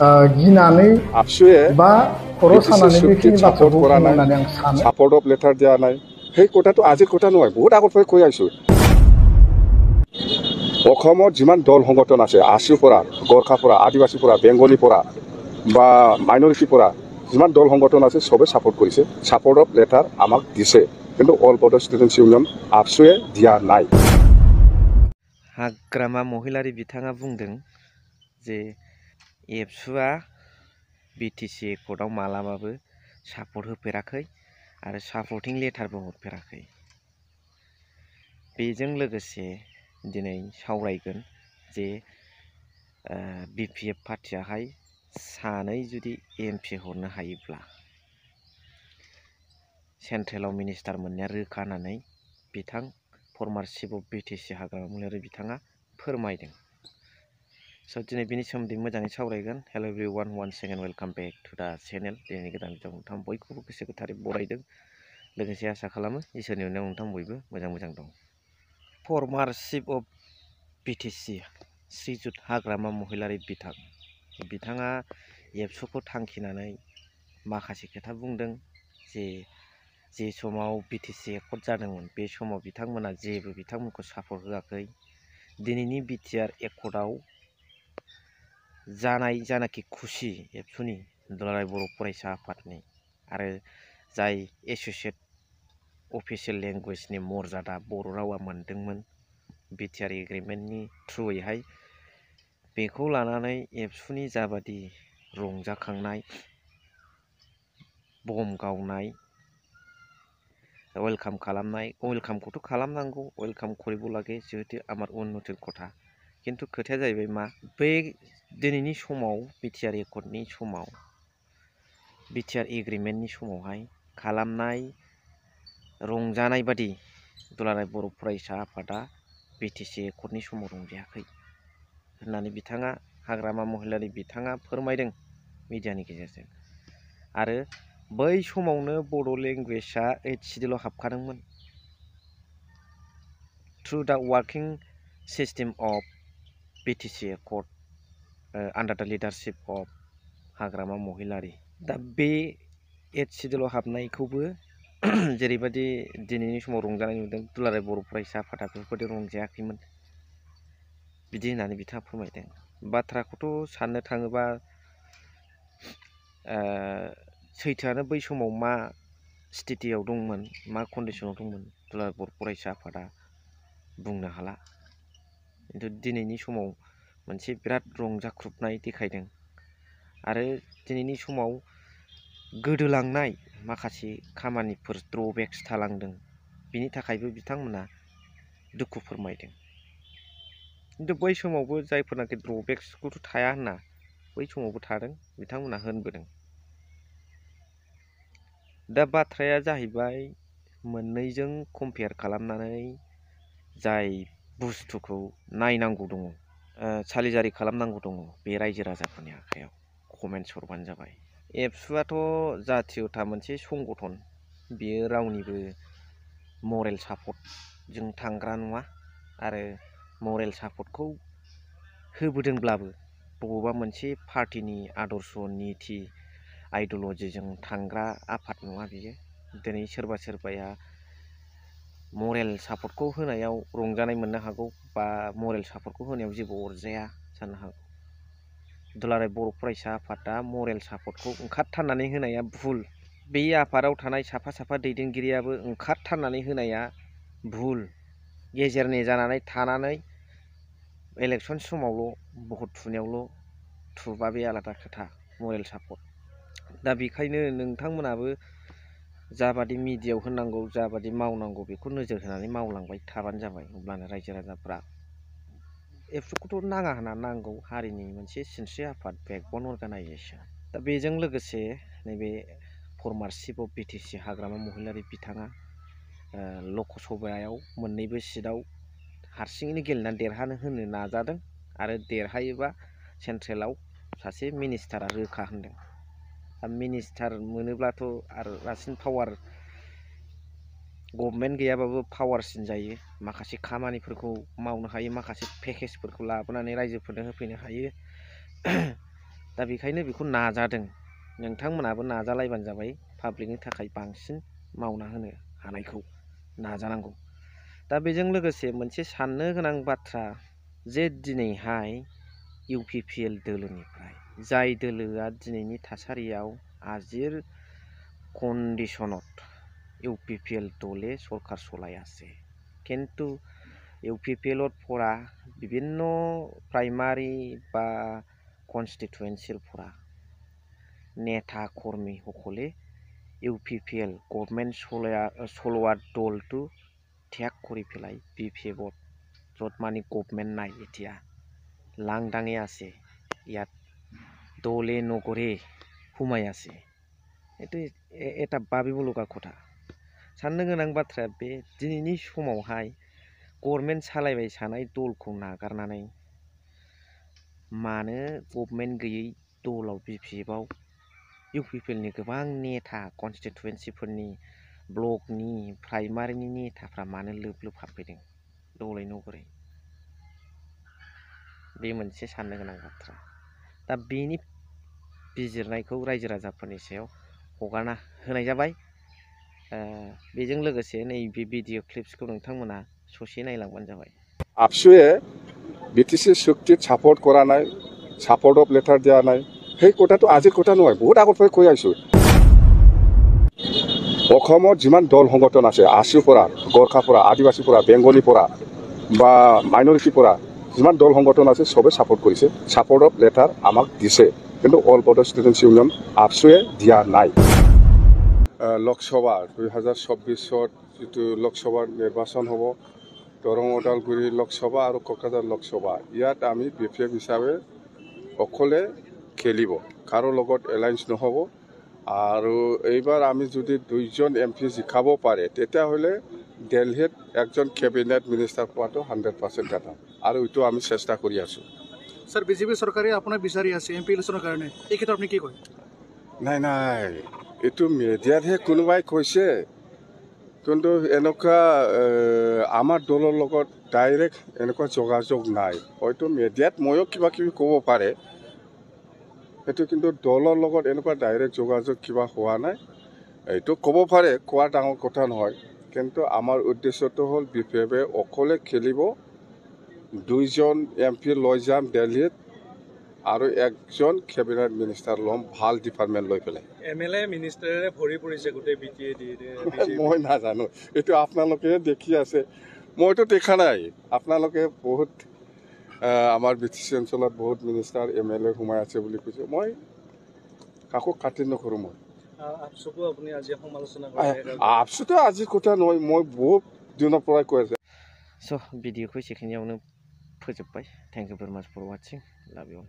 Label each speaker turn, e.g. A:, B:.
A: गिनानै
B: आपसुए
A: बा खर'
B: BTC
A: सानानै
B: চুক্তিত
A: बेखिनि
B: সাপোর্ট
A: बाथ्राखौ
B: কৰা
A: बुङो
B: নাই,
A: होननानै आं सानो।
B: সাপোর্ট অফ লেটার দিয়া নাই। সেই কথাটো আজিৰ কথা নহয়, বহুত আগৰ পৰাই কৈ আছো। অসমত যিমান দল সংগঠন আছে, আছুৰ পৰা, গোৰ্খাৰ পৰা, আদিবাসীৰ পৰা, বেংগলীৰ পৰা বা মাইনৰিটিৰ পৰা যিমান দল সংগঠন আছে চবে সাপোর্ট কৰিছে, সাপোর্ট অফ লেটার আমাক দিছে, কিন্তু অল বডো ষ্টুডেন্টস ইউনিয়ন আপসুয়ে দিয়া নাই।
C: हाग्रामा महिलारि बिथाङा बुंदों जे एबसुआ BTC एकर्डआव मालाबाबो सापर्ट होफेराखै आरो सापर्टिं लेटारबो हरफेराखै। बेजों लोगोसे दिनै सावरायगोन जे BPF पार्टियाहाय सानै जुदि MP हरनो हायोब्ला सेन्ट्रेलाव मिनिस्टार मोननाया रोखा होननानै बिथां former chief of BTC Hagrama महिलारि बिथाङा फोरमायदों। स' दिनै बिनि सोमोन्दै मोजाङै सावरायगोन। Hello' everyone, once again welcome back to the channel. दिनैनि गोदान भिडिअ नोंथां बयखौबो गोसो गोथारै बरायदों। लोगोसे आसा खालामो इसोरनि अननायाव नोंथां बयबो मोजां दं। फर्मार चिफ अफ BTC श्रीजुत हाग्रामा महिलारि बिथाङा एबसुखौ थांखिनानै माखासे खोथा बुंदों जे समाव BTC एकर्ड जादोंमोन बे समाव बिथांमोना जेबो बिथांमोनखौ सापर्ट होआखै। दिनैनि BTR एकर्डआव जानाय जानाखि खुसि एबसुनि दुलाराय बर' फरायसा आफादनि आरो जाय एस'सियेट अफिसियेल लेंगुवेजनि मर्यादा बर' रावा मोनदोंमोन BTR एग्रिमेन्टनि थ्रुयैहाय, बेखौ लानानै एबसुनि जाबादि रंजाखांनाय, बम गावनाय, वेलकाम खालामनाय, वेलकामखौथ' खालामनांगौ, वेलकाम करिबो लागे जिहेतु आमार उन्नतिर कथा। किन्तु खोथाया जाहैबाय मा, बे दिनैनि समाव BTR एकर्डनि समाव, BTR एग्रिमेन्टनि समावहाय खालामनाय रंजानाय बादि दुलाराय बर' फरायसा आफादा BTC एकर्डनि समाव रंजायाखै होननानै बिथाङा हाग्रामा महिलारि बिथाङा फोरमायदों मिडियानि गेजेरजों। आरो बै समावनो बड' लेंगुवेजआ 8 सिडिउलाव हाबखादोंमोन। Through the working system of BTC accord under the leadership of हाग्रामा महिलारि। दा बे 8 सिडिउलाव हाबनायखौबो जेरैबायदि दिनैनि समाव रंजानाय नुदों, दुलाराय बर' फरायसा आफादा बेफोरबायदि रंजायाखैमोन बिदि होननानै बिथाङा फोरमायदों। बाथ्राखौथ' साननो थाङोबा सैथोआनो, बै समाव मा स्थितियाव दंमोन, मा कन्डिसनाव दंमोन दुलाराय बर' फरायसा आफादा बुंनो हाला। खिन्थु दिनैनि समाव मोनसे बिराद रंजाख्रुबनाय देखायदों आरो दिनैनि समाव गोदोलांनाय माखासे खामानिफोर ड्रबेक्स थालांदों, बिनि थाखायबो बिथांमोना दुखु फोरमायदों। खिन्थु बै समावबो जायफोरनाखि ड्रबेक्सखौथ' थाया होनना, बै समावबो थादों, बिथांमोना होनबोदों। दा बाथ्राया जाहैबाय मोननैजों कम्पेयार खालामनानै जाय बुस्थुखौ नायनांगौ दङ, सालिजारि खालामनांगौ दङ, बे रायजो राजाफोरनि आखायाव कमेन्ट्स हरबानो जाबाय। एबसुआथ' जाथियथा मोनसे संगठन, बियो रावनिबो मरेल सापर्टजों थांग्रा नङा आरो मरेल सापर्टखौ होबोदोंब्लाबो बबेबा मोनसे पार्टिनि आदर्श निति आइडिय'लजिजों थांग्रा आफाद नङा बियो। दिनै सोरबा सोरबाया मरेल सापर्टखौ होनायाव रंजानाय मोननो हागौ बा मरेल सापर्टखौ होनायाव जेबो अरजाया जानो हागौ। दुलाराय बर' फरायसा आफादा मरेल सापर्टखौ ओंखारथारनानै होनाया भुल। बे आफादाव थानाय साफा साफा दैदेनगिरियाबो ओंखारथारनानै होनाया भुल। गेजेरनि जानानै थानानै इलेक्सन समावल' भट थुनायावल' थुबा बे आलादा खोथा, मरेल सापर्ट। दा बेखायनो नोंथांमोनाबो जाबादि मिडियायाव होननांगौ, जाबादि मावनांगौ, बेखौ नोजोर होनानै मावलांबाय थाबानो जाबाय। अब्लानो रायजो राजाफ्रा एबसुखौथ' नाङा होनना, नांगौ, हारिनि मोनसे सिनस्रि आफाद, बेकबन अर्गानाइजेसन। दा बेजों लोगोसे नैबे फर्मार चिफ अफ BTC हाग्रामा महिलारि बिथाङा लकसभायाव मोननैबो सिटआव हारसिङैनो गेलेनानै देरहानो होनो नाजादों आरो देरहायोबा सेन्ट्रेलाव सासे मिनिस्टारा रोखा होनदों। दा मिनिस्टार मोनोब्लाथ' आरो रासिन पावार, गभर्नमेन्ट गैयाबाबो पावारसिन जायो, माखासे खामानिफोरखौ मावनो हायो, माखासे पेकेजफोरखौ लाबोनानै रायजोफोरनो होफैनो हायो। दा बेखायनो बेखौ नाजादों नोंथांमोनाबो नाजालायबानो जाबाय पाब्लिकनि थाखाय बांसिन मावना होनो हानायखौ नाजानांगौ दा बेजों लोगोसे मोनसे साननो गोनां बाथ्रा जे दिनैहाय UPPL दोलोनिफ्राय जाय दोलोआ दिनैनि थासारियाव आजिर कन्डिशনত UPPL दले सरकार सलाय আছে কিন্তু UPPL পৰা বিভিন্ন প্ৰাইমাৰী বা কনস্টিটুৱেন্সিৰ পৰা নেতা কৰ্মীসকলে UPPL গভৰ্ণমেণ্ট চলোৱা দলটো ত্যাগ কৰি পেলাই BPF য'ত মানে গভৰ্ণমেণ্ট নাই এতিয়া লাংদাঙে আছে ইয়াত দলে নগৰে সোমাই আছে এইটো এটা ভাবিব লগা কথা साननो गोनां बाथ्राया बे दिनैनि समावहाय गभर्नमेन्ट सालायबाय थानाय दलखौ नागारनानै मानो गभर्नमेन्ट गैयै दलाव BPFआव UPPLनि गोबां नेता कनस्टिटुवेन्सिफोरनि ब्लकनि प्राइमारिनि नेताफ्रा मानो लोब लोब हाबफैदों दलै नगरै बे मोनसे साननो गोनां बाथ्रा दा बेनि बिजिरनायखौ रायजो राजाफोरनि सायाव हगारना होनाय जाबाय बेजों लोगोसे नैबे भिडिअ क्लिप्सखौ नोंथांमोना ससे नायलांबानो जाबाय
B: আপসুয়ে BTC চুক্তিত সাপোর্ট কৰা নাই সাপোর্ট অফ লেটার দিয়া নাই সেই কথাটো আজিৰ কথা নহয় বহুত আগৰ পৰাই কৈ আছো অসমত যিমান দল সংগঠন আছে আছুৰ পৰা গোৰ্খাৰ পৰা আদিবাসীৰ পৰা বেংগলীৰ পৰা বা মাইনৰিটিৰ পৰা যিমান দল সংগঠন আছে সবে সাপোর্ট কৰিছে সাপোর্ট অফ লেটার আমাক দিছে কিন্তু অল বডো ষ্টুডেণ্টছ ইউনিয়ন আপসুয়ে দিয়া নাই লোকসভা 2024 যিটো লোকসভাৰ নিৰ্বাচন হ'ব দৰং ওদালগুৰি লোকসভা আৰু কোকৰাঝাৰ লোকসভা ইয়াত আমি BPF হিচাপে অকলে খেলিব কাৰো লগত এলায়েন্স নহ'ব আৰু এইবাৰ আমি যদি দুইজন MP জিকাব পাৰে তেতিয়াহ'লে দিল্লীত একজন কেবিনেট মিনিষ্টাৰ পোৱাটো 100% কথা আৰু এইটো আমি চেষ্টা কৰি আছো
A: স্যার বিজেপি সরকারে আপনার বিচারি আছে MP ইলেকশনের কারণে এই ক্ষেত্রে আপনি কি কয়
B: নাই নাই এইটো মিডিয়াতহে কোনোবাই কৈছে কিন্তু এনেকুৱা আমাৰ দলৰ লগত ডাইৰেক্ট এনেকুৱা যোগাযোগ নাই হয়তো মিডিয়াত ময়ো কিবা কিবি ক'ব পাৰে সেইটো কিন্তু দলৰ লগত এনেকুৱা ডাইৰেক্ট যোগাযোগ কিবা হোৱা নাই এইটো ক'ব পাৰে কোৱা ডাঙৰ কথা নহয় কিন্তু আমাৰ উদ্দেশ্যটো হ'ল BPFে অকলে খেলিব দুইজন MP লৈ যাম দিল্লীত আৰু একজন কেবিনেট মিনিষ্টাৰ ল'ম ভাল ডিপাৰ্টমেণ্ট লৈ পেলাই
A: MLA মিনিষ্টাৰে ভৰি পৰিছে গোটেই BTAD
B: মই নাজানো এইটো আপোনালোকে দেখি আছে মইতো দেখা নাই আপোনালোকে বহুত আমাৰ BTC অঞ্চলত বহুত মিনিষ্টাৰ MLA সোমাই আছে বুলি কৈছে মই কাকো কাটি নকৰোঁ মই
A: আপসুকো আপুনি আজি সমালোচনা
B: আপসুতো আজি কথা নহয় মই বহুত দিনৰ পৰাই কৈ আছে
C: स' भिडिअखौ एसेखिनियावनो फोजोबबाय थेंक इउ भेरि माच फर वाचिं लाभ इउ